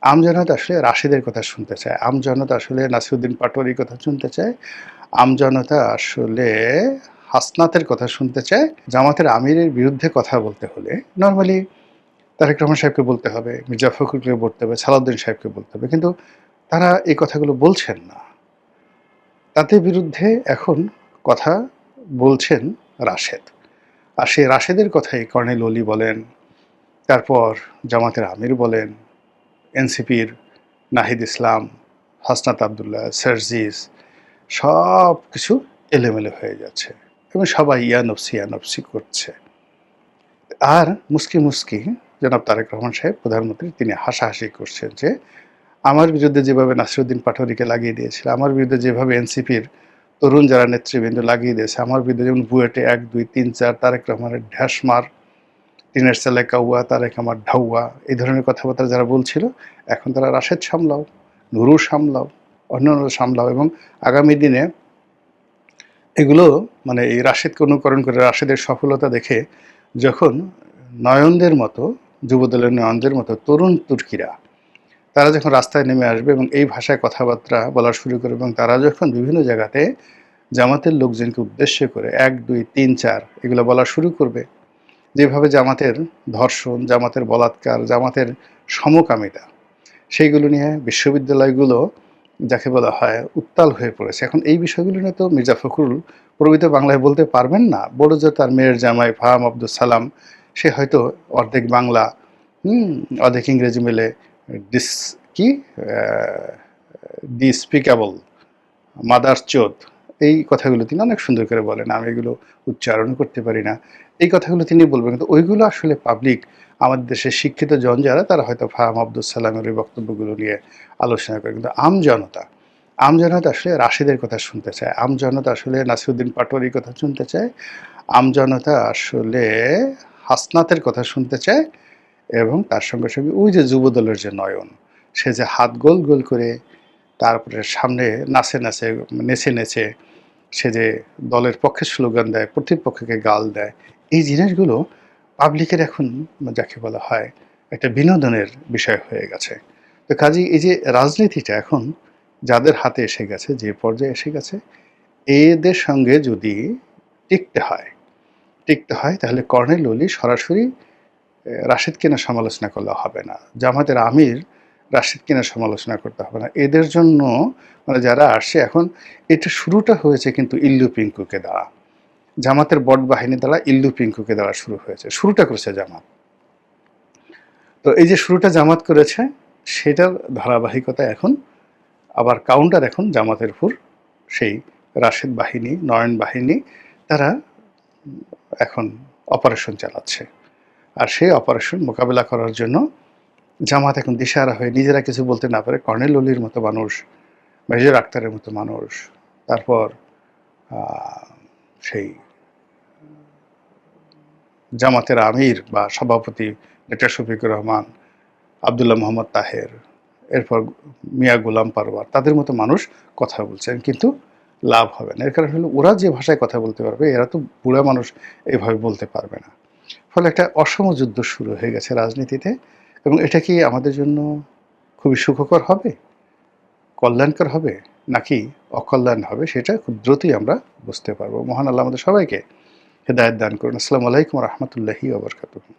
আমজনতা আসলে রাশেদের কথা শুনতে চায়। আমজনতা আসলে নাসিরুদ্দিন পাটোয়ারির কথা শুনতে চায়। আমজনতা আসলে হাসনাতের কথা শুনতে চায়। জামাতের আমিরের বিরুদ্ধে কথা বলতে হলে নরমালি তারেক রহমান সাহেবকে বলতে হবে, মির্জা ফখরুলকে বলতে হবে, সালাউদ্দিন সাহেবকে বলতে হবে। কিন্তু তারা এই কথাগুলো বলছেন না। তাদের বিরুদ্ধে এখন কথা বলছেন রাশেদ। আর সেই রাশেদের কথাই কর্নেল অলি বলেন, তারপর জামাতের আমির বলেন, এনসিপির নাহিদ ইসলাম, হাসনাত আবদুল্লাহ, সার্জিস সবকিছু এলোমেলো হয়ে যাচ্ছে এবং সবাই ইয়ানফসি করছে। আর মুস্কি মুস্কি জনাব তারেক রহমান সাহেব প্রধানমন্ত্রী তিনি হাসাহাসি করছেন যে আমার বিরুদ্ধে যেভাবে নাসিরুদ্দিন পাটোয়ারিকে লাগিয়ে দিয়েছিল, আমার বিরুদ্ধে যেভাবে এনসিপির তরুণ যারা নেতৃবৃন্দ লাগিয়ে দিয়েছে, আমার বিরুদ্ধে যেমন বুয়েটে ১, ২, ৩, ৪ তারেক রহমানের ঢ্যাসমার, টিনের চালে কাউয়া, তারেক আমার ঢাউয়া, এই ধরনের কথাবার্তা যারা বলছিল, এখন তারা রাশেদ সামলাও, নুরু সামলাও, অন্যান্য সামলাও এবং আগামী দিনে এগুলো মানে এই রাশেদকে অনুকরণ করে রাশেদের সফলতা দেখে যখন নয়নদের মতো, যুবদলের নয়নদের মতো তরুণ তুর্কিরা তারা যখন রাস্তায় নেমে আসবে এবং এই ভাষায় কথাবার্তা বলা শুরু করবে এবং তারা যখন বিভিন্ন জায়গাতে জামাতের লোকজনকে উদ্দেশ্য করে ১, ২, ৩, ৪ এগুলো বলা শুরু করবে, যেভাবে জামাতের ধর্ষণ, জামাতের বলাৎকার, জামাতের সমকামিতা সেইগুলো নিয়ে বিশ্ববিদ্যালয়গুলো যাকে বলা হয় উত্তাল হয়ে পড়েছে। এখন এই বিষয়গুলো নিয়ে তো মির্জা ফখরুল প্রকৃত বাংলায় বলতে পারবেন না। বড় যে তার মেয়ের জামাই ফাহাম আব্দুল সালাম সে হয়তো অর্ধেক বাংলা অর্ধেক ইংরেজি মিলে ডিস কি ডিস্পিকেবল মাদার চোদ এই কথাগুলো তিনি অনেক সুন্দর করে বলেন। আমি এগুলো উচ্চারণ করতে পারি না। এই কথাগুলো তিনি বলবেন কিন্তু ওইগুলো আসলে পাবলিক আমাদের দেশের শিক্ষিত জন যারা তারা হয়তো ফাহাম আব্দুল সালামের ওই বক্তব্যগুলো নিয়ে আলোচনা করে। কিন্তু আমজনতা আসলে রাশেদের কথা শুনতে চায়। আমজনতা আসলে নাসিরুদ্দিন পাটোয়ারির কথা শুনতে চায়। আমজনতা আসলে হাসনাতের কথা শুনতে চায় এবং তার সঙ্গে সঙ্গে ওই যে যুবদলের যে নয়ন, সে যে হাত গোল গোল করে তারপরে সামনে নেচে নেচে সে যে দলের পক্ষে স্লোগান দেয়, প্রতিপক্ষকে গাল দেয়, এই জিনিসগুলো পাবলিকের এখন যাকে বলা হয় একটা বিনোদনের বিষয় হয়ে গেছে। তো কাজেই এই যে রাজনীতিটা এখন যাদের হাতে এসে গেছে, যে পর্যায়ে এসে গেছে, এদের সঙ্গে যদি টিকতে হয় তাহলে কর্নেল ওলি সরাসরি রাশেদকে না সমালোচনা করলে হবে না, জামাতের আমির রাশেদকে না সমালোচনা করতে হবে না। এদের জন্য মানে যারা আসছে এখন, এটা শুরুটা হয়েছে কিন্তু ইল্লু পিঙ্কুকে দ্বারা, জামাতের বট বাহিনী দ্বারা ইল্লু পিঙ্কুকে দ্বারা শুরু হয়েছে, শুরুটা করেছে জামাত। তো এই যে শুরুটা জামাত করেছে সেটার ধারাবাহিকতা এখন আবার কাউন্টার এখন জামাতের উপর সেই রাশেদ বাহিনী, নয়ন বাহিনী তারা এখন অপারেশন চালাচ্ছে। আর সেই অপারেশন মোকাবেলা করার জন্য জামাত এখন দিশেহারা হয়ে নিজেরা কিছু বলতে না পারে কর্নেল অলির মতো মানুষ, মেজর আক্তারের মতো মানুষ, তারপর সেই জামাতের আমির বা সভাপতি ডক্টর শফিকুর রহমান, আবদুল্লাহ মোহাম্মদ তাহের, এরপর মিয়া গোলাম পারওয়ার, তাদের মতো মানুষ কথা বলছেন কিন্তু লাভ হবে না। এর কারণ হলো ওরা যে ভাষায় কথা বলতে পারবে এরা তো বুড়া মানুষ এভাবে বলতে পারবে না। ফলে একটা অসম যুদ্ধ শুরু হয়ে গেছে রাজনীতিতে এবং এটা কি আমাদের জন্য খুবই সুখকর হবে, কল্যাণকর হবে নাকি অকল্যাণ হবে সেটা খুব দ্রুতই আমরা বুঝতে পারবো। মহান আল্লাহ আমাদের সবাইকে হেদায়েত দান করুন। আসসালামু আলাইকুম ওয়া রাহমাতুল্লাহি ওয়া বারাকাতুহু।